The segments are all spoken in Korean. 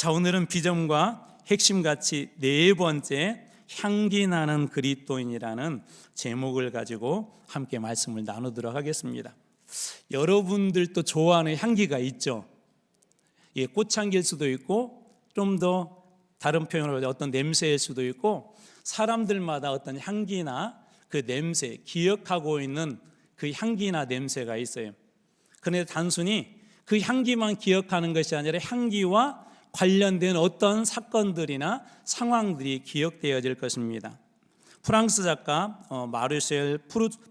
자, 오늘은 비전과 핵심가치 네 번째, 향기 나는 그리스도인이라는 제목을 가지고 함께 말씀을 나누도록 하겠습니다. 여러분들도 좋아하는 향기가 있죠. 꽃향기일 수도 있고, 좀 더 다른 표현으로 어떤 냄새일 수도 있고, 사람들마다 어떤 향기나 그 냄새, 기억하고 있는 그 향기나 냄새가 있어요. 그런데 단순히 그 향기만 기억하는 것이 아니라 향기와 관련된 어떤 사건들이나 상황들이 기억되어질 것입니다. 프랑스 작가 마르셀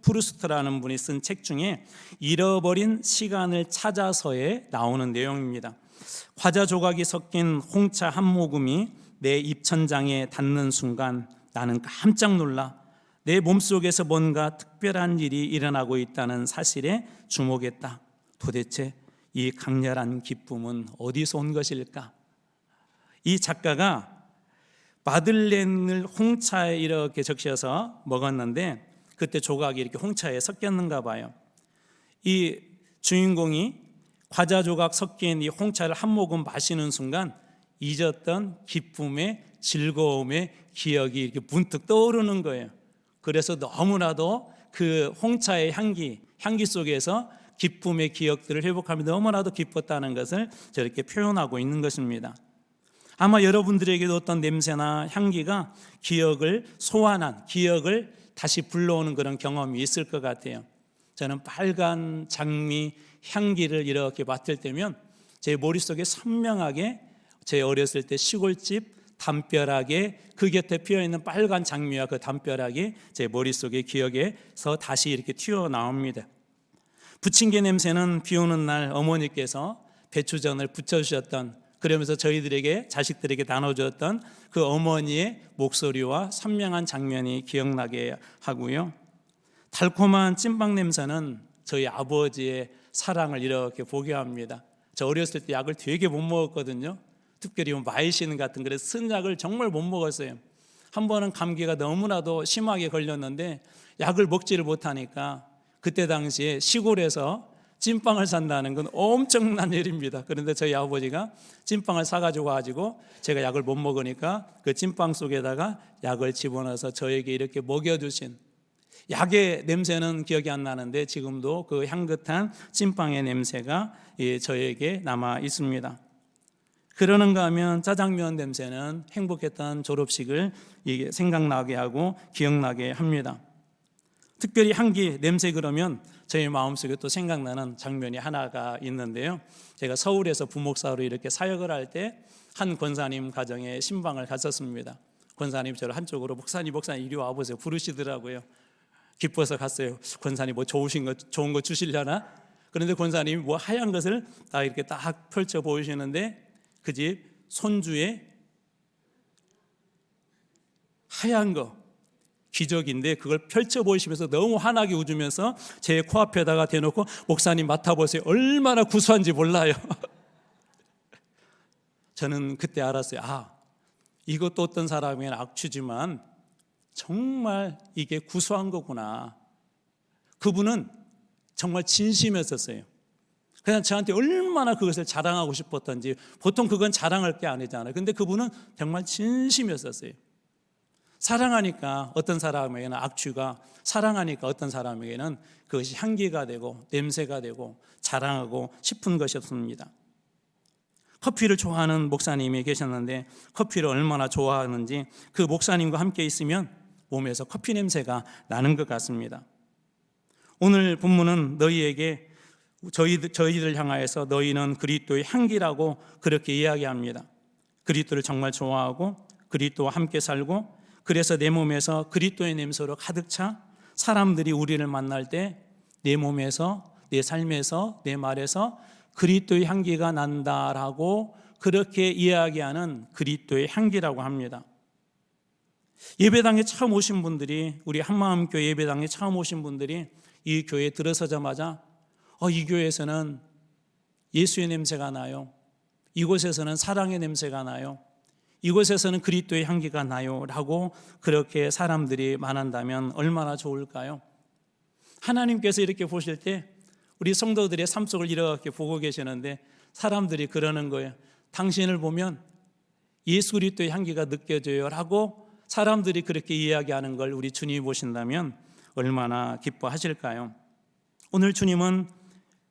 프루스트라는 분이 쓴 책 중에 잃어버린 시간을 찾아서에 나오는 내용입니다. 과자 조각이 섞인 홍차 한 모금이 내 입천장에 닿는 순간 나는 깜짝 놀라 내 몸속에서 뭔가 특별한 일이 일어나고 있다는 사실에 주목했다. 도대체 이 강렬한 기쁨은 어디서 온 것일까? 이 작가가 마들렌을 홍차에 이렇게 적셔서 먹었는데 그때 조각이 이렇게 홍차에 섞였는가 봐요. 이 주인공이 과자 조각 섞인 이 홍차를 한 모금 마시는 순간 잊었던 기쁨의 즐거움의 기억이 이렇게 문득 떠오르는 거예요. 그래서 너무나도 그 홍차의 향기 속에서 기쁨의 기억들을 회복하며 너무나도 기뻤다는 것을 저렇게 표현하고 있는 것입니다. 아마 여러분들에게도 어떤 냄새나 향기가 기억을 소환한, 기억을 다시 불러오는 그런 경험이 있을 것 같아요. 저는 빨간 장미 향기를 이렇게 맡을 때면 제 머릿속에 선명하게 제 어렸을 때 시골집 담벼락에 그 곁에 피어있는 빨간 장미와 그 담벼락이 제 머릿속에 기억에서 다시 이렇게 튀어나옵니다. 부침개 냄새는 비 오는 날 어머니께서 배추전을 부쳐주셨던, 그러면서 저희들에게, 자식들에게 나눠주었던 그 어머니의 목소리와 선명한 장면이 기억나게 하고요. 달콤한 찐빵 냄새는 저희 아버지의 사랑을 이렇게 보게 합니다. 저 어렸을 때 약을 되게 못 먹었거든요. 특별히 마이신 같은 그래서 쓴 약을 정말 못 먹었어요. 한 번은 감기가 너무나도 심하게 걸렸는데 약을 먹지를 못하니까 그때 당시에 시골에서 찐빵을 산다는 건 엄청난 일입니다. 그런데 저희 아버지가 찐빵을 사가지고 제가 약을 못 먹으니까 그 찐빵 속에다가 약을 집어넣어서 저에게 이렇게 먹여주신, 약의 냄새는 기억이 안 나는데 지금도 그 향긋한 찐빵의 냄새가 저에게 남아 있습니다. 그러는가 하면 짜장면 냄새는 행복했던 졸업식을 생각나게 하고 기억나게 합니다. 특별히 향기, 냄새 그러면 저희 마음속에 또 생각나는 장면이 하나가 있는데요. 제가 서울에서 부목사로 이렇게 사역을 할 때 한 권사님 가정에 신방을 갔었습니다. 권사님 저를 한쪽으로 목사님 이리 와보세요 부르시더라고요. 기뻐서 갔어요. 권사님 뭐 좋은 거 주시려나? 그런데 권사님이 뭐 하얀 것을 다 이렇게 딱 펼쳐 보이시는데 그 집 손주에 하얀 거 기적인데 그걸 펼쳐 보이시면서 너무 환하게 웃으면서 제 코앞에다가 대놓고 목사님 맡아보세요. 얼마나 구수한지 몰라요. 저는 그때 알았어요. 이것도 어떤 사람에게는 악취지만 정말 이게 구수한 거구나. 그분은 정말 진심이었어요. 그냥 저한테 얼마나 그것을 자랑하고 싶었던지. 보통 그건 자랑할 게 아니잖아요. 근데 그분은 정말 진심이었어요. 사랑하니까 어떤 사람에게는 악취가, 사랑하니까 어떤 사람에게는 그것이 향기가 되고 냄새가 되고 자랑하고 싶은 것이었습니다. 커피를 좋아하는 목사님이 계셨는데 커피를 얼마나 좋아하는지 그 목사님과 함께 있으면 몸에서 커피 냄새가 나는 것 같습니다. 오늘 본문은 너희에게 저희들 향하여서 너희는 그리스도의 향기라고 그렇게 이야기합니다. 그리스도를 정말 좋아하고 그리스도와 함께 살고, 그래서 내 몸에서 그리스도의 냄새로 가득 차 사람들이 우리를 만날 때 내 몸에서, 내 삶에서, 내 말에서 그리스도의 향기가 난다라고 그렇게 이야기하는 그리스도의 향기라고 합니다. 예배당에 처음 오신 분들이, 우리 한마음교회 예배당에 처음 오신 분들이 이 교회에 들어서자마자 이 교회에서는 예수의 냄새가 나요. 이곳에서는 사랑의 냄새가 나요. 이곳에서는 그리스도의 향기가 나요 라고 그렇게 사람들이 말한다면 얼마나 좋을까요? 하나님께서 이렇게 보실 때 우리 성도들의 삶 속을 이렇게 보고 계시는데 사람들이 그러는 거예요. 당신을 보면 예수 그리스도의 향기가 느껴져요라고 사람들이 그렇게 이야기하는 걸 우리 주님이 보신다면 얼마나 기뻐하실까요? 오늘 주님은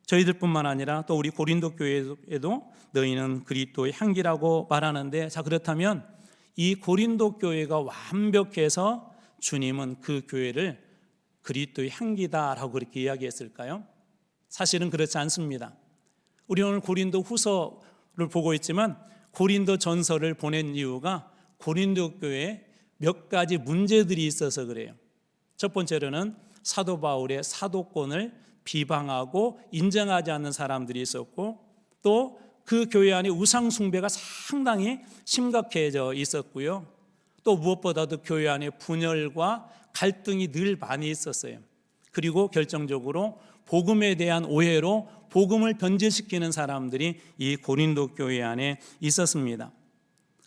저희들뿐만 아니라 또 우리 고린도 교회에도 너희는 그리스도의 향기라고 말하는데, 자, 그렇다면 이 고린도 교회가 완벽해서 주님은 그 교회를 그리스도의 향기다라고 그렇게 이야기했을까요? 사실은 그렇지 않습니다. 우리 오늘 고린도 후서를 보고 있지만 고린도 전서를 보낸 이유가 고린도 교회에 몇 가지 문제들이 있어서 그래요. 첫 번째로는 사도 바울의 사도권을 비방하고 인정하지 않는 사람들이 있었고, 또 그 교회 안에 우상 숭배가 상당히 심각해져 있었고요. 또 무엇보다도 교회 안에 분열과 갈등이 늘 많이 있었어요. 그리고 결정적으로 복음에 대한 오해로 복음을 변질시키는 사람들이 이 고린도 교회 안에 있었습니다.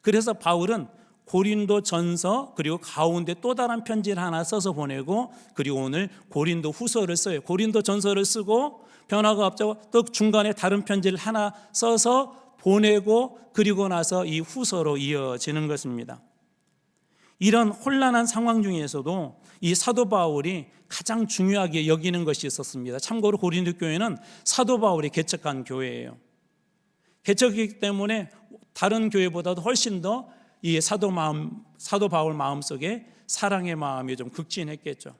그래서 바울은 고린도 전서 그리고 가운데 또 다른 편지를 하나 써서 보내고, 그리고 오늘 고린도 후서를 써요. 고린도 전서를 쓰고 변화가 없자고 또 중간에 다른 편지를 하나 써서 보내고, 그리고 나서 이 후서로 이어지는 것입니다. 이런 혼란한 상황 중에서도 이 사도 바울이 가장 중요하게 여기는 것이 있었습니다. 참고로 고린도 교회는 사도 바울이 개척한 교회예요. 개척이기 때문에 다른 교회보다도 훨씬 더 이 사도 바울 마음속에 사랑의 마음이 좀 극진했겠죠.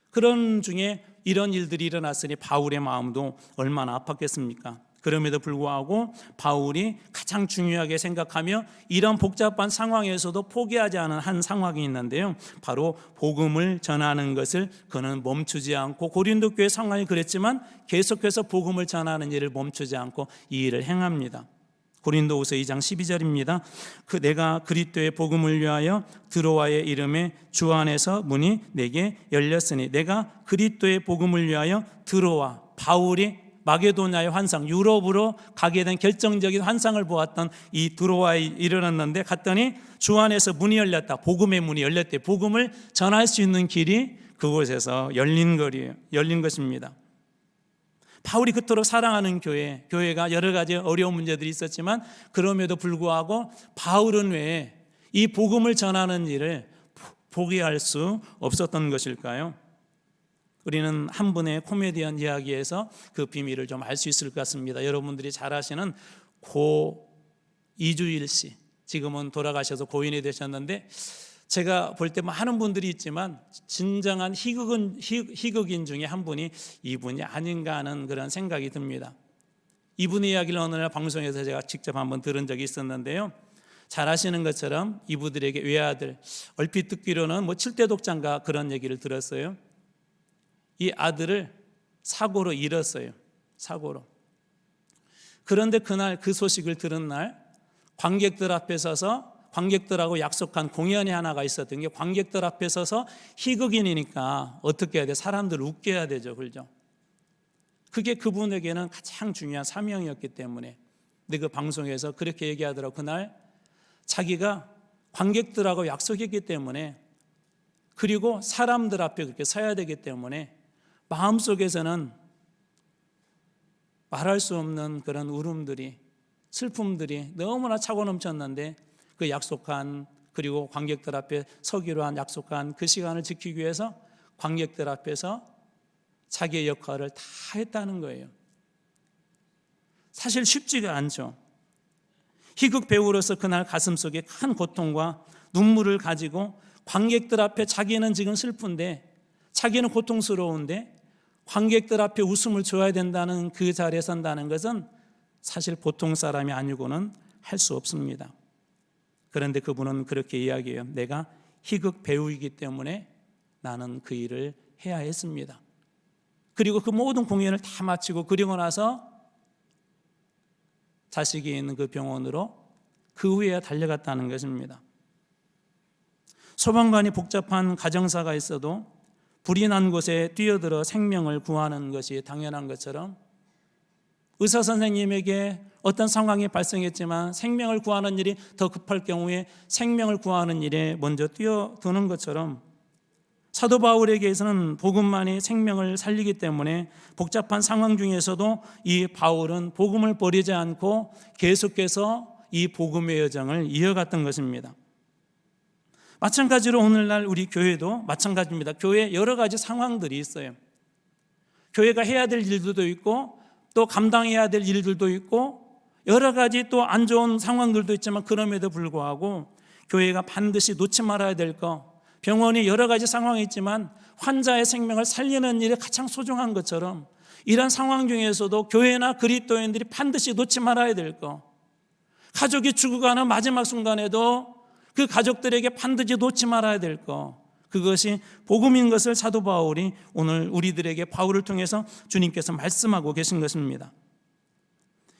그런 중에 이런 일들이 일어났으니 바울의 마음도 얼마나 아팠겠습니까? 그럼에도 불구하고 바울이 가장 중요하게 생각하며 이런 복잡한 상황에서도 포기하지 않은 한 상황이 있는데요, 바로 복음을 전하는 것을 그는 멈추지 않고, 고린도 교회 상황이 그랬지만 계속해서 복음을 전하는 일을 멈추지 않고 이 일을 행합니다. 고린도후서 2장 12절입니다. 내가 그리스도의 복음을 위하여 드로아의 이름에 주 안에서 문이 내게 열렸으니, 내가 그리스도의 복음을 위하여 드로아, 바울이 마게도냐의 환상, 유럽으로 가게 된 결정적인 환상을 보았던 이 드로아에 이르렀는데, 갔더니 주 안에서 문이 열렸다. 복음의 문이 열렸대. 복음을 전할 수 있는 길이 그곳에서 열린 것입니다. 바울이 그토록 사랑하는 교회가 여러 가지 어려운 문제들이 있었지만 그럼에도 불구하고 바울은 왜 이 복음을 전하는 일을 포기할 수 없었던 것일까요? 우리는 한 분의 코미디언 이야기에서 그 비밀을 좀 알 수 있을 것 같습니다. 여러분들이 잘 아시는 고 이주일 씨, 지금은 돌아가셔서 고인이 되셨는데, 제가 볼 때 많은 분들이 있지만 진정한 희극인 중에 한 분이 이분이 아닌가 하는 그런 생각이 듭니다. 이분의 이야기를 어느 날 방송에서 제가 직접 한번 들은 적이 있었는데요, 잘 아시는 것처럼 이분들에게 외아들, 얼핏 듣기로는 7대 독자인가 그런 얘기를 들었어요. 이 아들을 사고로 잃었어요. 사고로. 그런데 그날 그 소식을 들은 날 관객들 앞에 서서 관객들하고 약속한 공연이 하나가 있었던 게, 관객들 앞에 서서 희극인이니까 어떻게 해야 돼? 사람들을 웃겨야 되죠. 그렇죠? 그게 그분에게는 가장 중요한 사명이었기 때문에. 근데 그 방송에서 그렇게 얘기하더라고. 그날 자기가 관객들하고 약속했기 때문에, 그리고 사람들 앞에 그렇게 서야 되기 때문에 마음속에서는 말할 수 없는 그런 울음들이, 슬픔들이 너무나 차고 넘쳤는데, 그 약속한, 그리고 관객들 앞에 서기로 한 약속한 그 시간을 지키기 위해서 관객들 앞에서 자기의 역할을 다 했다는 거예요. 사실 쉽지가 않죠. 희극 배우로서 그날 가슴속에 큰 고통과 눈물을 가지고 관객들 앞에 자기는 지금 슬픈데, 자기는 고통스러운데 관객들 앞에 웃음을 줘야 된다는 그 자리에 선다는 것은 사실 보통 사람이 아니고는 할 수 없습니다. 그런데 그분은 그렇게 이야기해요. 내가 희극 배우이기 때문에 나는 그 일을 해야 했습니다. 그리고 그 모든 공연을 다 마치고, 그리고 나서 자식이 있는 그 병원으로 그 후에 달려갔다는 것입니다. 소방관이 복잡한 가정사가 있어도 불이 난 곳에 뛰어들어 생명을 구하는 것이 당연한 것처럼, 의사 선생님에게 어떤 상황이 발생했지만 생명을 구하는 일이 더 급할 경우에 생명을 구하는 일에 먼저 뛰어드는 것처럼, 사도 바울에게서는 복음만이 생명을 살리기 때문에 복잡한 상황 중에서도 이 바울은 복음을 버리지 않고 계속해서 이 복음의 여정을 이어갔던 것입니다. 마찬가지로 오늘날 우리 교회도 마찬가지입니다. 교회에 여러 가지 상황들이 있어요. 교회가 해야 될 일들도 있고 또 감당해야 될 일들도 있고 여러 가지 또 안 좋은 상황들도 있지만 그럼에도 불구하고 교회가 반드시 놓지 말아야 될 것, 병원이 여러 가지 상황이 있지만 환자의 생명을 살리는 일이 가장 소중한 것처럼 이런 상황 중에서도 교회나 그리스도인들이 반드시 놓지 말아야 될 것, 가족이 죽어가는 마지막 순간에도 그 가족들에게 반드시 놓지 말아야 될 것, 그것이 복음인 것을 사도 바울이 오늘 우리들에게 바울을 통해서 주님께서 말씀하고 계신 것입니다.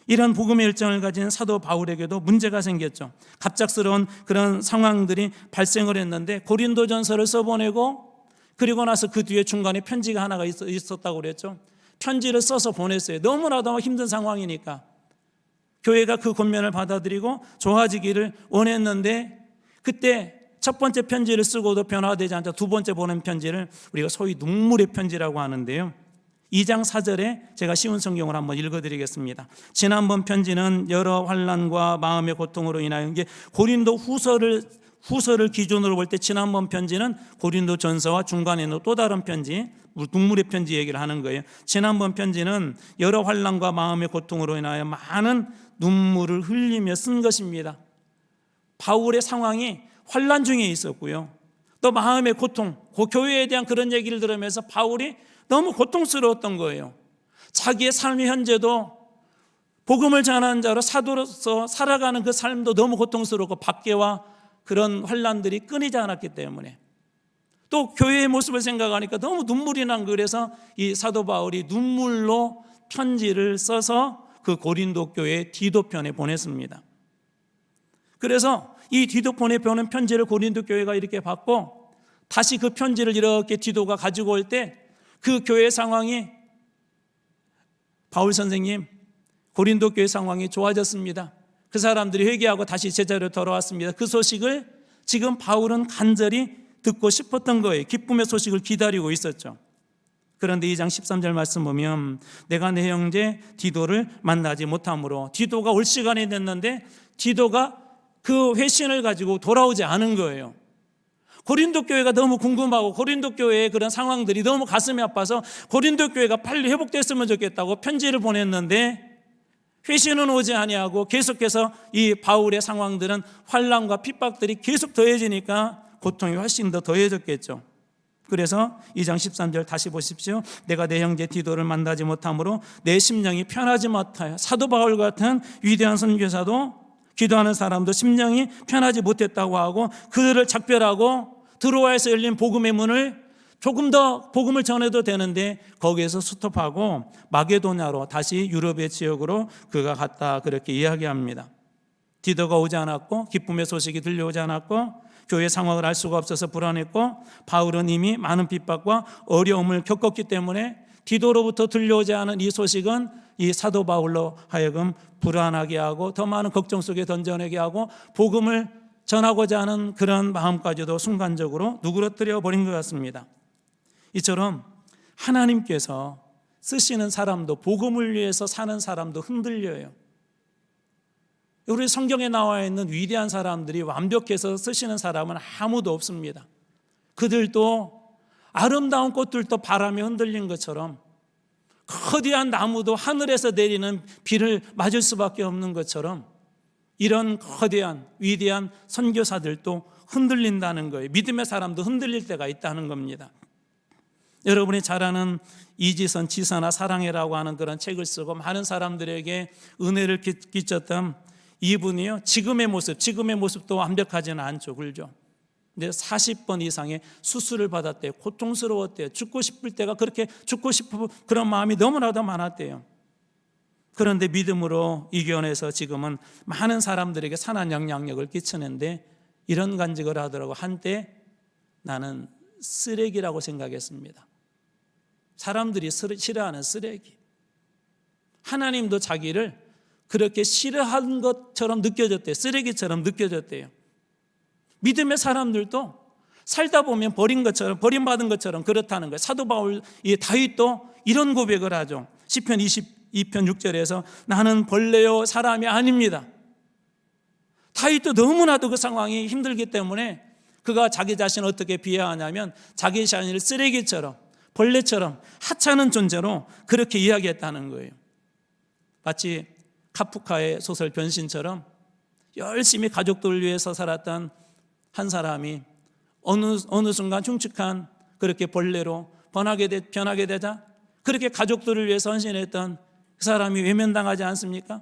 이런 복음의 일정을 가진 사도 바울에게도 문제가 생겼죠. 갑작스러운 그런 상황들이 발생을 했는데 고린도전서를 써보내고 그리고 나서 그 뒤에 중간에 편지가 하나가 있었다고 그랬죠. 편지를 써서 보냈어요. 너무나도 힘든 상황이니까 교회가 그 권면을 받아들이고 좋아지기를 원했는데 그때 첫 번째 편지를 쓰고도 변화되지 않자 두 번째 보낸 편지를 우리가 소위 눈물의 편지라고 하는데요. 2장 4절에 제가 쉬운 성경을 한번 읽어드리겠습니다. 지난번 편지는 여러 환난과 마음의 고통으로 인하여 이게 고린도 후서를 기준으로 볼 때 지난번 편지는 고린도 전서와 중간에 있는 또 다른 편지, 눈물의 편지 얘기를 하는 거예요. 지난번 편지는 여러 환난과 마음의 고통으로 인하여 많은 눈물을 흘리며 쓴 것입니다. 바울의 상황이 환난 중에 있었고요. 또 마음의 고통, 그 교회에 대한 그런 얘기를 들으면서 바울이 너무 고통스러웠던 거예요. 자기의 삶의 현재도 복음을 전하는 자로 사도로서 살아가는 그 삶도 너무 고통스럽고 밖에와 그런 환난들이 끊이지 않았기 때문에 또 교회의 모습을 생각하니까 너무 눈물이 난 거예요. 그래서 이 사도 바울이 눈물로 편지를 써서 그 고린도 교회 디도편에 보냈습니다. 그래서 이 디도편에 보낸 편지를 고린도 교회가 이렇게 받고 다시 그 편지를 이렇게 디도가 가지고 올 때 그 교회 상황이 바울 선생님 고린도 교회 상황이 좋아졌습니다. 그 사람들이 회개하고 다시 제자리로 돌아왔습니다. 그 소식을 지금 바울은 간절히 듣고 싶었던 거예요. 기쁨의 소식을 기다리고 있었죠. 그런데 2장 13절 말씀 보면 내가 내 형제 디도를 만나지 못함으로 디도가 올 시간이 됐는데 디도가 그 회신을 가지고 돌아오지 않은 거예요. 고린도 교회가 너무 궁금하고 고린도 교회의 그런 상황들이 너무 가슴이 아파서 고린도 교회가 빨리 회복됐으면 좋겠다고 편지를 보냈는데 회신은 오지 아니하고 계속해서 이 바울의 상황들은 환난과 핍박들이 계속 더해지니까 고통이 훨씬 더 더해졌겠죠. 그래서 2장 13절 다시 보십시오. 내가 내 형제 디도를 만나지 못함으로 내 심령이 편하지 못하여. 사도 바울 같은 위대한 선교사도 기도하는 사람도 심령이 편하지 못했다고 하고 그들을 작별하고 드로아에서 열린 복음의 문을 조금 더 복음을 전해도 되는데 거기에서 스톱하고 마게도냐로 다시 유럽의 지역으로 그가 갔다 그렇게 이야기합니다. 디도가 오지 않았고 기쁨의 소식이 들려오지 않았고 교회 상황을 알 수가 없어서 불안했고 바울은 이미 많은 핍박과 어려움을 겪었기 때문에 디도로부터 들려오지 않은 이 소식은 이 사도 바울로 하여금 불안하게 하고 더 많은 걱정 속에 던져내게 하고 복음을 전하고자 하는 그런 마음까지도 순간적으로 누그러뜨려 버린 것 같습니다. 이처럼 하나님께서 쓰시는 사람도 복음을 위해서 사는 사람도 흔들려요. 우리 성경에 나와 있는 위대한 사람들이 완벽해서 쓰시는 사람은 아무도 없습니다. 그들도 아름다운 꽃들도 바람에 흔들린 것처럼 거대한 나무도 하늘에서 내리는 비를 맞을 수밖에 없는 것처럼 이런 거대한 위대한 선교사들도 흔들린다는 거예요. 믿음의 사람도 흔들릴 때가 있다는 겁니다. 여러분이 잘 아는 이지선 지사나 사랑해라고 하는 그런 책을 쓰고 많은 사람들에게 은혜를 끼쳤던 이분이요. 지금의 모습도 완벽하지는 않죠. 그렇죠? 근데 40번 이상의 수술을 받았대요. 고통스러웠대요. 죽고 싶을 때가 그렇게 죽고 싶은 그런 마음이 너무나도 많았대요. 그런데 믿음으로 이겨내서 지금은 많은 사람들에게 선한 영향력을 끼치는데 이런 간직을 하더라고. 한때 나는 쓰레기라고 생각했습니다. 사람들이 싫어하는 쓰레기. 하나님도 자기를 그렇게 싫어한 것처럼 느껴졌대요. 쓰레기처럼 느껴졌대요. 믿음의 사람들도 살다 보면 버림받은 것처럼 그렇다는 거예요. 사도 바울, 다윗도 이런 고백을 하죠. 시편 22편 6절에서 나는 벌레요 사람이 아닙니다. 다윗도 너무나도 그 상황이 힘들기 때문에 그가 자기 자신을 어떻게 비하하냐면 자기 자신을 쓰레기처럼 벌레처럼 하찮은 존재로 그렇게 이야기했다는 거예요. 마치 카프카의 소설 변신처럼 열심히 가족들을 위해서 살았던 한 사람이 어느 순간 흉측한 그렇게 벌레로 변하게 되자 그렇게 가족들을 위해서 헌신했던 그 사람이 외면당하지 않습니까?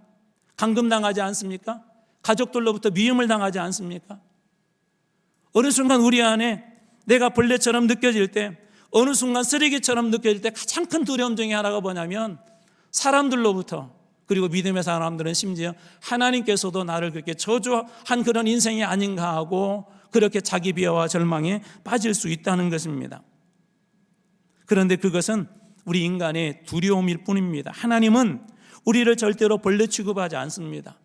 감금당하지 않습니까? 가족들로부터 미움을 당하지 않습니까? 어느 순간 우리 안에 내가 벌레처럼 느껴질 때, 어느 순간 쓰레기처럼 느껴질 때 가장 큰 두려움 중에 하나가 뭐냐면 사람들로부터, 그리고 믿음의 사람들은 심지어 하나님께서도 나를 그렇게 저주한 그런 인생이 아닌가 하고 그렇게 자기 비하와 절망에 빠질 수 있다는 것입니다. 그런데 그것은 우리 인간의 두려움일 뿐입니다. 하나님은 우리를 절대로 벌레 취급하지 않습니다.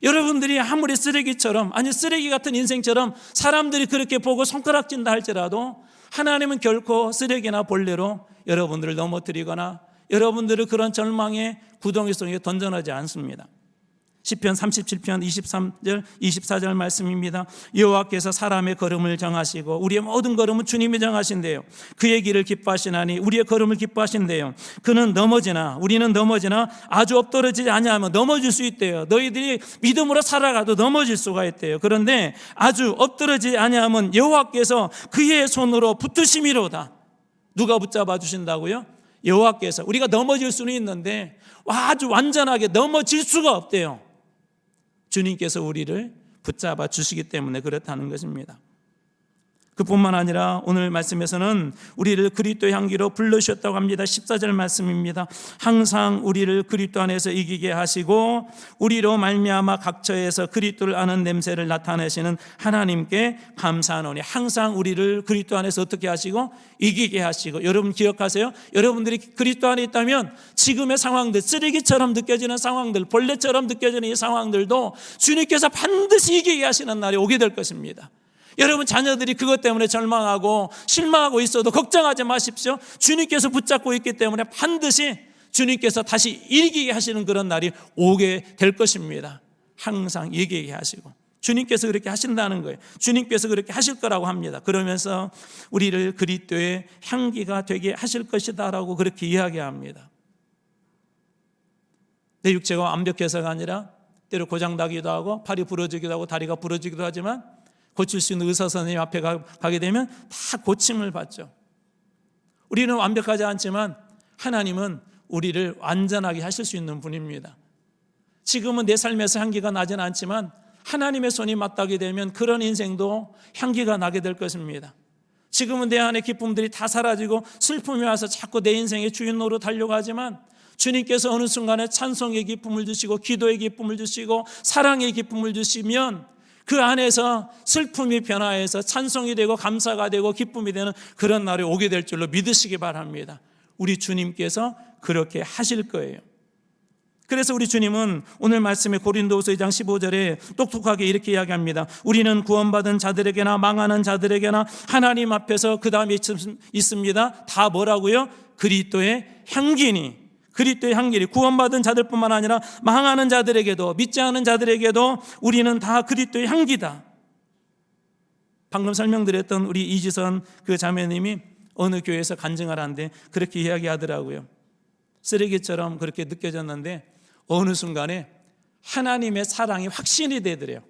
여러분들이 아무리 쓰레기처럼, 아니 쓰레기 같은 인생처럼 사람들이 그렇게 보고 손가락질다 할지라도 하나님은 결코 쓰레기나 벌레로 여러분들을 넘어뜨리거나 여러분들을 그런 절망의 구덩이 속에 던져내지 않습니다. 시편 37편 23절 24절 말씀입니다. 여호와께서 사람의 걸음을 정하시고 우리의 모든 걸음은 주님이 정하신대요. 그의 길을 기뻐하시나니 우리의 걸음을 기뻐하신대요. 그는 우리는 넘어지나 아주 엎드러지지 아니하면 넘어질 수 있대요. 너희들이 믿음으로 살아가도 넘어질 수가 있대요. 그런데 아주 엎드러지지 아니하면 여호와께서 그의 손으로 붙드심이로다. 누가 붙잡아 주신다고요? 여호와께서. 우리가 넘어질 수는 있는데 아주 완전하게 넘어질 수가 없대요. 주님께서 우리를 붙잡아 주시기 때문에 그렇다는 것입니다. 그뿐만 아니라 오늘 말씀에서는 우리를 그리스도의 향기로 불러주셨다고 합니다. 14절 말씀입니다. 항상 우리를 그리스도 안에서 이기게 하시고 우리로 말미암아 각처에서 그리스도를 아는 냄새를 나타내시는 하나님께 감사하노니. 항상 우리를 그리스도 안에서 어떻게 하시고 이기게 하시고. 여러분 기억하세요? 여러분들이 그리스도 안에 있다면 지금의 상황들, 쓰레기처럼 느껴지는 상황들, 벌레처럼 느껴지는 이 상황들도 주님께서 반드시 이기게 하시는 날이 오게 될 것입니다. 여러분 자녀들이 그것 때문에 절망하고 실망하고 있어도 걱정하지 마십시오. 주님께서 붙잡고 있기 때문에 반드시 주님께서 다시 이기게 하시는 그런 날이 오게 될 것입니다. 항상 이기게 하시고 주님께서 그렇게 하신다는 거예요. 주님께서 그렇게 하실 거라고 합니다. 그러면서 우리를 그리스도의 향기가 되게 하실 것이다 라고 그렇게 이야기합니다. 내 육체가 완벽해서가 아니라 때로 고장나기도 하고 팔이 부러지기도 하고 다리가 부러지기도 하지만 고칠 수 있는 의사 선생님 앞에 가게 되면 다 고침을 받죠. 우리는 완벽하지 않지만 하나님은 우리를 완전하게 하실 수 있는 분입니다. 지금은 내 삶에서 향기가 나진 않지만 하나님의 손이 맞닿게 되면 그런 인생도 향기가 나게 될 것입니다. 지금은 내 안에 기쁨들이 다 사라지고 슬픔이 와서 자꾸 내 인생의 주인으로 달려가지만 주님께서 어느 순간에 찬송의 기쁨을 주시고 기도의 기쁨을 주시고 사랑의 기쁨을 주시면 그 안에서 슬픔이 변화해서 찬송이 되고 감사가 되고 기쁨이 되는 그런 날이 오게 될 줄로 믿으시기 바랍니다. 우리 주님께서 그렇게 하실 거예요. 그래서 우리 주님은 오늘 말씀에 고린도후서 2장 15절에 똑똑하게 이렇게 이야기합니다. 우리는 구원받은 자들에게나 망하는 자들에게나 하나님 앞에서 그 다음에 있습니다. 다 뭐라고요? 그리스도의 향기니. 그리스도의 향기를 구원받은 자들뿐만 아니라 망하는 자들에게도 믿지 않은 자들에게도 우리는 다 그리스도의 향기다. 방금 설명드렸던 우리 이지선 그 자매님이 어느 교회에서 간증을 하는데 그렇게 이야기하더라고요. 쓰레기처럼 그렇게 느껴졌는데 어느 순간에 하나님의 사랑이 확신이 되더래요.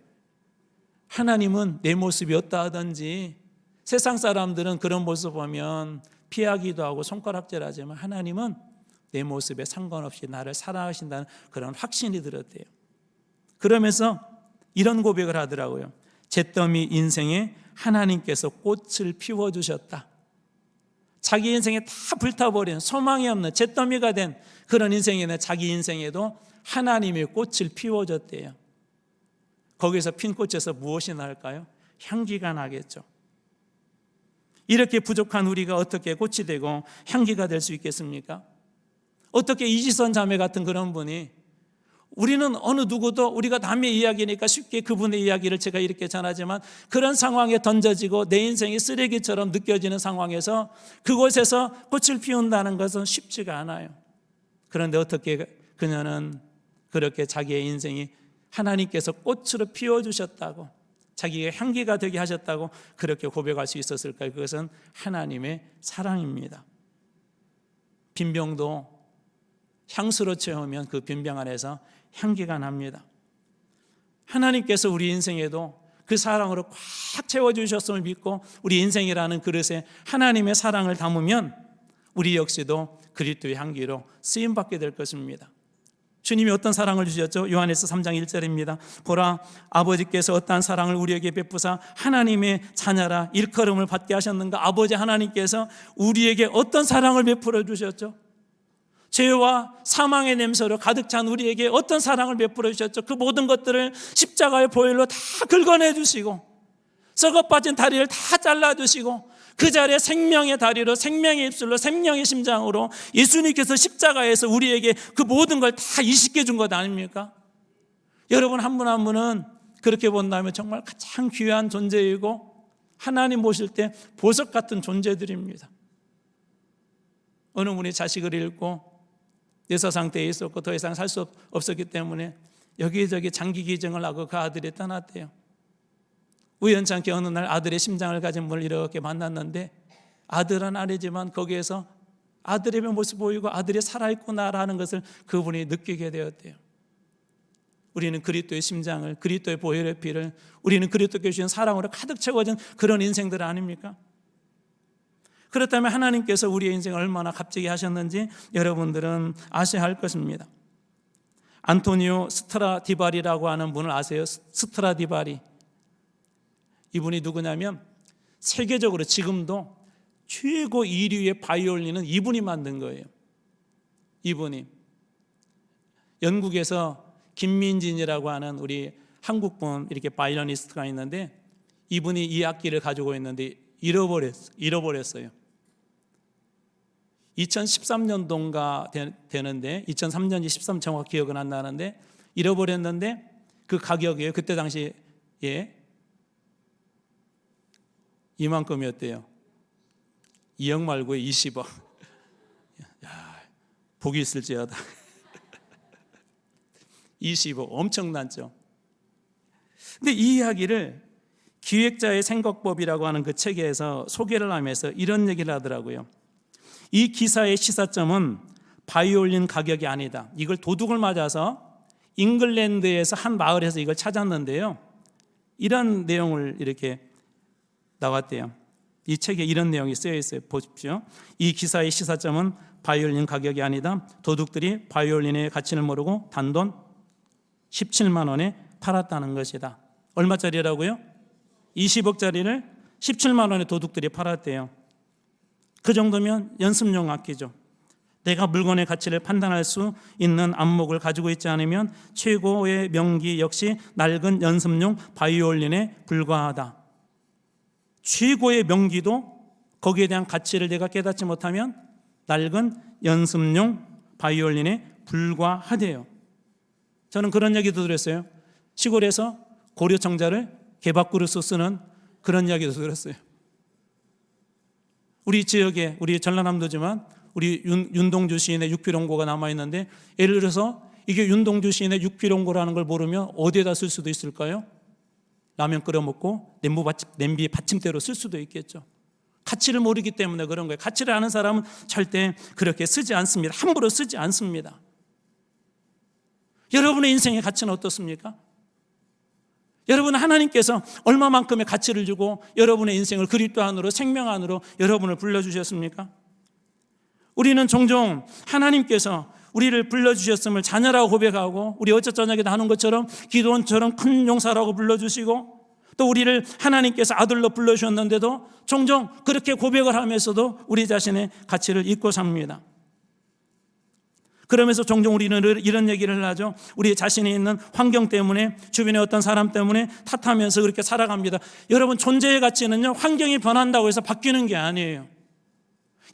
하나님은 내 모습이 어떠하든지 세상 사람들은 그런 모습 보면 피하기도 하고 손가락질하지만 하나님은 내 모습에 상관없이 나를 사랑하신다는 그런 확신이 들었대요. 그러면서 이런 고백을 하더라고요. 잿더미 인생에 하나님께서 꽃을 피워주셨다. 자기 인생에 다 불타버린 소망이 없는 잿더미가 된 그런 인생에는 자기 인생에도 하나님의 꽃을 피워줬대요. 거기서 핀 꽃에서 무엇이 날까요? 향기가 나겠죠. 이렇게 부족한 우리가 어떻게 꽃이 되고 향기가 될 수 있겠습니까? 어떻게 이지선 자매 같은 그런 분이, 우리는 어느 누구도 우리가 남의 이야기니까 쉽게 그분의 이야기를 제가 이렇게 전하지만 그런 상황에 던져지고 내 인생이 쓰레기처럼 느껴지는 상황에서 그곳에서 꽃을 피운다는 것은 쉽지가 않아요. 그런데 어떻게 그녀는 그렇게 자기의 인생이 하나님께서 꽃으로 피워주셨다고, 자기가 향기가 되게 하셨다고 그렇게 고백할 수 있었을까요? 그것은 하나님의 사랑입니다. 빈병도 향수로 채우면 그 빈병 안에서 향기가 납니다. 하나님께서 우리 인생에도 그 사랑으로 꽉 채워주셨음을 믿고 우리 인생이라는 그릇에 하나님의 사랑을 담으면 우리 역시도 그리스도의 향기로 쓰임받게 될 것입니다. 주님이 어떤 사랑을 주셨죠? 요한에서 3장 1절입니다. 보라, 아버지께서 어떠한 사랑을 우리에게 베푸사 하나님의 자녀라 일컬음을 받게 하셨는가. 아버지 하나님께서 우리에게 어떤 사랑을 베풀어 주셨죠? 죄와 사망의 냄새로 가득 찬 우리에게 어떤 사랑을 베풀어 주셨죠? 그 모든 것들을 십자가의 보혈로 다 긁어내 주시고 썩어 빠진 다리를 다 잘라 주시고 그 자리에 생명의 다리로, 생명의 입술로, 생명의 심장으로 예수님께서 십자가에서 우리에게 그 모든 걸 다 이식해 준 것 아닙니까? 여러분 한 분 한 분은 그렇게 본다면 정말 가장 귀한 존재이고 하나님 모실 때 보석 같은 존재들입니다. 어느 분이 자식을 잃고 예서 상태에 있었고 더 이상 살 수 없었기 때문에 여기저기 장기 기증을 하고 그 아들이 떠났대요. 우연찮게 어느 날 아들의 심장을 가진 분을 이렇게 만났는데 아들은 아니지만 거기에서 아들의 모습 보이고 아들이 살아있구나라는 것을 그분이 느끼게 되었대요. 우리는 그리스도의 심장을, 그리스도의 보혈의 피를, 우리는 그리스도께 주신 사랑으로 가득 채워진 그런 인생들 아닙니까? 그렇다면 하나님께서 우리의 인생을 얼마나 값지게 하셨는지 여러분들은 아셔야 할 것입니다. 안토니오 스트라디바리라고 하는 분을 아세요? 스트라디바리. 이분이 누구냐면 세계적으로 지금도 최고 2류의 바이올린은 이분이 만든 거예요. 이분이 영국에서 김민진이라고 하는 우리 한국분 이렇게 바이올리니스트가 있는데 이분이 이 악기를 가지고 있는데 잃어버렸어요. 2013년도인가 되는데 2003년이 13 정확히 기억은 안 나는데 잃어버렸는데 그 가격이에요. 그때 당시에 이만큼이었대요. 2억 말고 20억. 야, 복이 있을지어다. 20억 엄청나죠. 근데 이 이야기를 기획자의 생각법이라고 하는 그 책에서 소개를 하면서 이런 얘기를 하더라고요. 이 기사의 시사점은 바이올린 가격이 아니다. 이걸 도둑을 맞아서 잉글랜드에서 한 마을에서 이걸 찾았는데요. 이런 내용을 이렇게 나왔대요. 이 책에 이런 내용이 쓰여 있어요. 보십시오. 이 기사의 시사점은 바이올린 가격이 아니다. 도둑들이 바이올린의 가치를 모르고 단돈 17만 원에 팔았다는 것이다. 얼마짜리라고요? 20억짜리를 17만 원에 도둑들이 팔았대요. 그 정도면 연습용 악기죠. 내가 물건의 가치를 판단할 수 있는 안목을 가지고 있지 않으면 최고의 명기 역시 낡은 연습용 바이올린에 불과하다. 최고의 명기도 거기에 대한 가치를 내가 깨닫지 못하면 낡은 연습용 바이올린에 불과하대요. 저는 그런 얘기도 들었어요. 시골에서 고려청자를 개밥그릇으로 쓰는 그런 이야기도 들었어요. 우리 지역에, 우리 전라남도지만 우리 윤동주 시인의 육필홍고가 남아있는데 예를 들어서 이게 윤동주 시인의 육필홍고라는 걸 모르면 어디에다 쓸 수도 있을까요? 라면 끓여 먹고 냄비 받침대로 쓸 수도 있겠죠. 가치를 모르기 때문에 그런 거예요. 가치를 아는 사람은 절대 그렇게 쓰지 않습니다. 함부로 쓰지 않습니다. 여러분의 인생의 가치는 어떻습니까? 여러분 하나님께서 얼마만큼의 가치를 주고 여러분의 인생을 그리스도 안으로 생명 안으로 여러분을 불러주셨습니까? 우리는 종종 하나님께서 우리를 불러주셨음을 자녀라고 고백하고 우리 어제 저녁에 나눈 것처럼 기도원처럼 큰 용사라고 불러주시고 또 우리를 하나님께서 아들로 불러주셨는데도 종종 그렇게 고백을 하면서도 우리 자신의 가치를 잊고 삽니다. 그러면서 종종 우리는 이런 얘기를 하죠. 우리 자신이 있는 환경 때문에 주변의 어떤 사람 때문에 탓하면서 그렇게 살아갑니다. 여러분 존재의 가치는요 환경이 변한다고 해서 바뀌는 게 아니에요.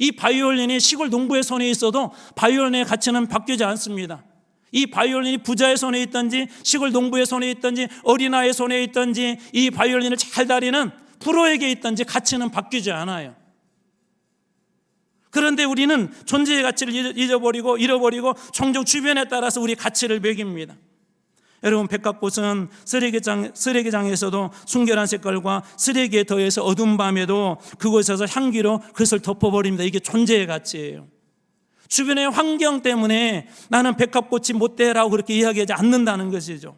이 바이올린이 시골 농부의 손에 있어도 바이올린의 가치는 바뀌지 않습니다. 이 바이올린이 부자의 손에 있든지 시골 농부의 손에 있든지 어린아이의 손에 있든지 이 바이올린을 잘 다리는 프로에게 있든지 가치는 바뀌지 않아요. 그런데 우리는 존재의 가치를 잃어버리고 종종 주변에 따라서 우리 가치를 매깁니다. 여러분, 백합꽃은 쓰레기장에서도 순결한 색깔과 쓰레기에 더해서 어두운 밤에도 그곳에서 향기로 그것을 덮어버립니다. 이게 존재의 가치예요. 주변의 환경 때문에 나는 백합꽃이 못되라고 그렇게 이야기하지 않는다는 것이죠.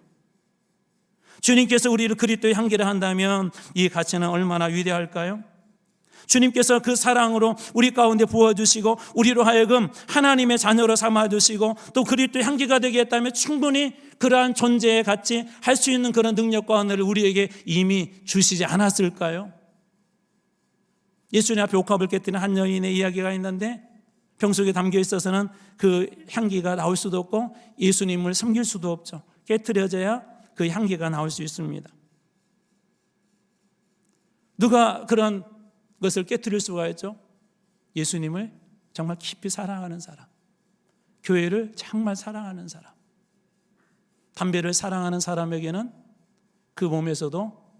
주님께서 우리를 그리스도의 향기를 한다면 이 가치는 얼마나 위대할까요? 주님께서 그 사랑으로 우리 가운데 부어주시고 우리로 하여금 하나님의 자녀로 삼아주시고 또 그리스도의 향기가 되게 했다면 충분히 그러한 존재의 가치 할 수 있는 그런 능력과 은혜를 우리에게 이미 주시지 않았을까요? 예수님 앞에 옥합을 깨뜨린 한 여인의 이야기가 있는데 병 속에 담겨 있어서는 그 향기가 나올 수도 없고 예수님을 섬길 수도 없죠. 깨뜨려져야 그 향기가 나올 수 있습니다. 누가 그런 것을 깨뜨릴 수가 있죠? 예수님을 정말 깊이 사랑하는 사람, 교회를 정말 사랑하는 사람, 담배를 사랑하는 사람에게는 그 몸에서도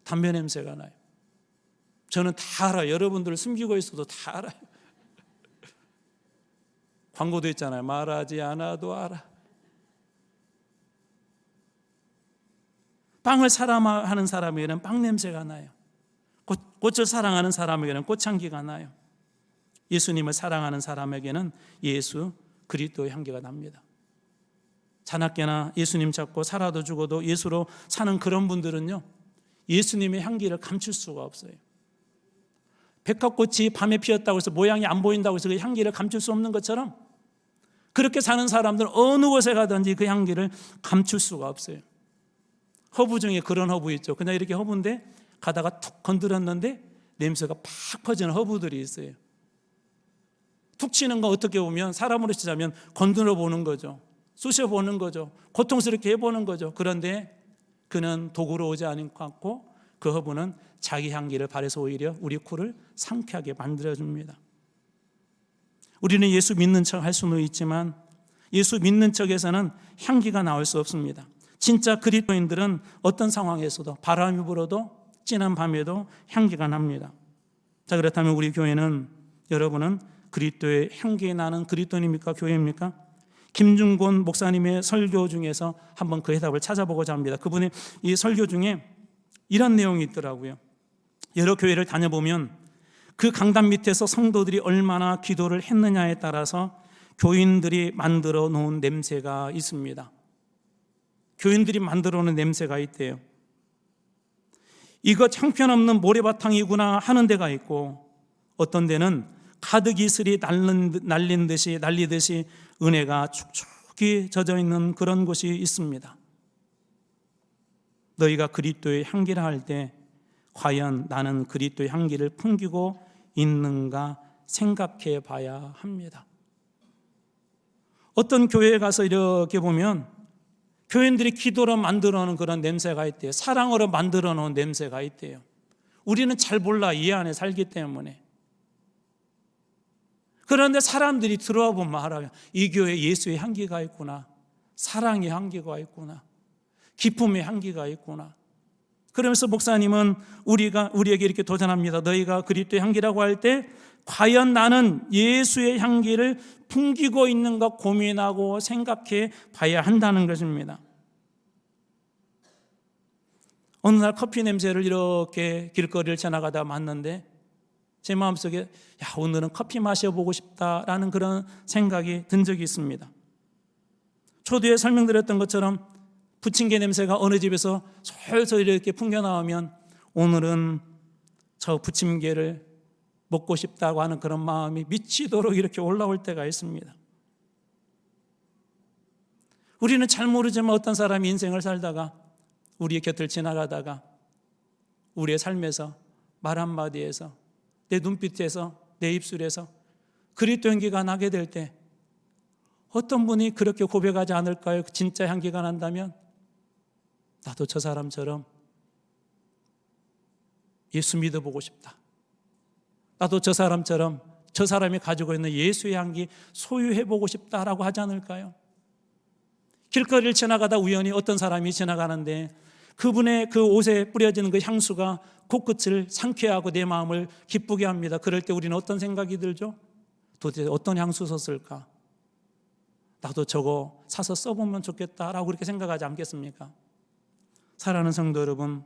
담배 냄새가 나요. 저는 다 알아요. 여러분들을 숨기고 있어도 다 알아요. 광고도 있잖아요. 말하지 않아도 알아. 빵을 사랑하는 사람에게는 빵 냄새가 나요. 꽃을 사랑하는 사람에게는 꽃향기가 나요. 예수님을 사랑하는 사람에게는 예수 그리스도의 향기가 납니다. 자나깨나 예수님 잡고 살아도 죽어도 예수로 사는 그런 분들은요, 예수님의 향기를 감출 수가 없어요. 백합꽃이 밤에 피었다고 해서 모양이 안 보인다고 해서 그 향기를 감출 수 없는 것처럼 그렇게 사는 사람들은 어느 곳에 가든지 그 향기를 감출 수가 없어요. 허브 중에 그런 허브 있죠. 그냥 이렇게 허브인데 가다가 툭 건드렸는데 냄새가 팍 퍼지는 허브들이 있어요. 툭 치는 거 어떻게 보면 사람으로 치자면 건드려 보는 거죠. 쑤셔 보는 거죠. 고통스럽게 해보는 거죠. 그런데 그는 도구로 오지 않고 그 허브는 자기 향기를 발해서 오히려 우리 코를 상쾌하게 만들어줍니다. 우리는 예수 믿는 척 할 수는 있지만 예수 믿는 척에서는 향기가 나올 수 없습니다. 진짜 그리스도인들은 어떤 상황에서도 바람이 불어도 진한 밤에도 향기가 납니다. 자, 그렇다면 우리 교회는, 여러분은 그리스도의 향기 나는 그리스도인입니까? 교회입니까? 김중곤 목사님의 설교 중에서 한번 그 해답을 찾아보고자 합니다. 그분의 이 설교 중에 이런 내용이 있더라고요. 여러 교회를 다녀보면 그 강단 밑에서 성도들이 얼마나 기도를 했느냐에 따라서 교인들이 만들어 놓은 냄새가 있습니다. 교인들이 만들어 놓은 냄새가 있대요. 이거 형편없는 모래바탕이구나 하는 데가 있고, 어떤 데는 가득 이슬이 날리듯이 은혜가 축축히 젖어 있는 그런 곳이 있습니다. 너희가 그리스도의 향기를 할 때 과연 나는 그리스도의 향기를 풍기고 있는가 생각해 봐야 합니다. 어떤 교회에 가서 이렇게 보면 교인들이 기도로 만들어 놓은 그런 냄새가 있대요. 사랑으로 만들어 놓은 냄새가 있대요. 우리는 잘 몰라, 이 안에 살기 때문에. 그런데 사람들이 들어와 보면 알아요. 이 교회에 예수의 향기가 있구나, 사랑의 향기가 있구나, 기쁨의 향기가 있구나. 그러면서 목사님은 우리에게 이렇게 도전합니다. 너희가 그리스도의 향기라고 할 때 과연 나는 예수의 향기를 풍기고 있는가 고민하고 생각해 봐야 한다는 것입니다. 어느 날 커피 냄새를 이렇게 길거리를 지나가다 맡는데 제 마음속에 오늘은 커피 마셔보고 싶다라는 그런 생각이 든 적이 있습니다. 초두에 설명드렸던 것처럼 부침개 냄새가 어느 집에서 솔솔 이렇게 풍겨나오면 오늘은 저 부침개를 먹고 싶다고 하는 그런 마음이 미치도록 이렇게 올라올 때가 있습니다. 우리는 잘 모르지만 어떤 사람이 인생을 살다가 우리의 곁을 지나가다가 우리의 삶에서 말 한마디에서 내 눈빛에서 내 입술에서 그리스도 향기가 나게 될 때 어떤 분이 그렇게 고백하지 않을까요? 진짜 향기가 난다면 나도 저 사람처럼 예수 믿어보고 싶다. 나도 저 사람처럼 저 사람이 가지고 있는 예수의 향기 소유해보고 싶다라고 하지 않을까요? 길거리를 지나가다 우연히 어떤 사람이 지나가는데 그분의 그 옷에 뿌려지는 그 향수가 코끝을 상쾌하고 내 마음을 기쁘게 합니다. 그럴 때 우리는 어떤 생각이 들죠? 도대체 어떤 향수 썼을까? 나도 저거 사서 써보면 좋겠다라고 그렇게 생각하지 않겠습니까? 사랑하는 성도 여러분,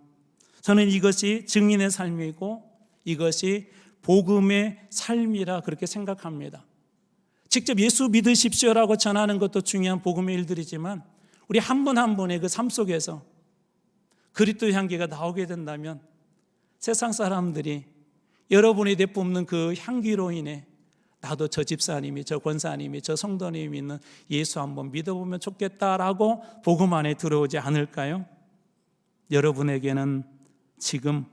저는 이것이 증인의 삶이고 이것이 복음의 삶이라 그렇게 생각합니다. 직접 예수 믿으십시오라고 전하는 것도 중요한 복음의 일들이지만 우리 한 분 한 분의 그 삶 속에서 그리스도의 향기가 나오게 된다면 세상 사람들이 여러분이 내뿜는 그 향기로 인해 나도 저 집사님이, 저 권사님이, 저 성도님이 있는 예수 한번 믿어보면 좋겠다라고 복음 안에 들어오지 않을까요? 여러분에게는 지금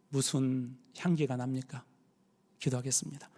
무슨 향기가 납니까? 기도하겠습니다.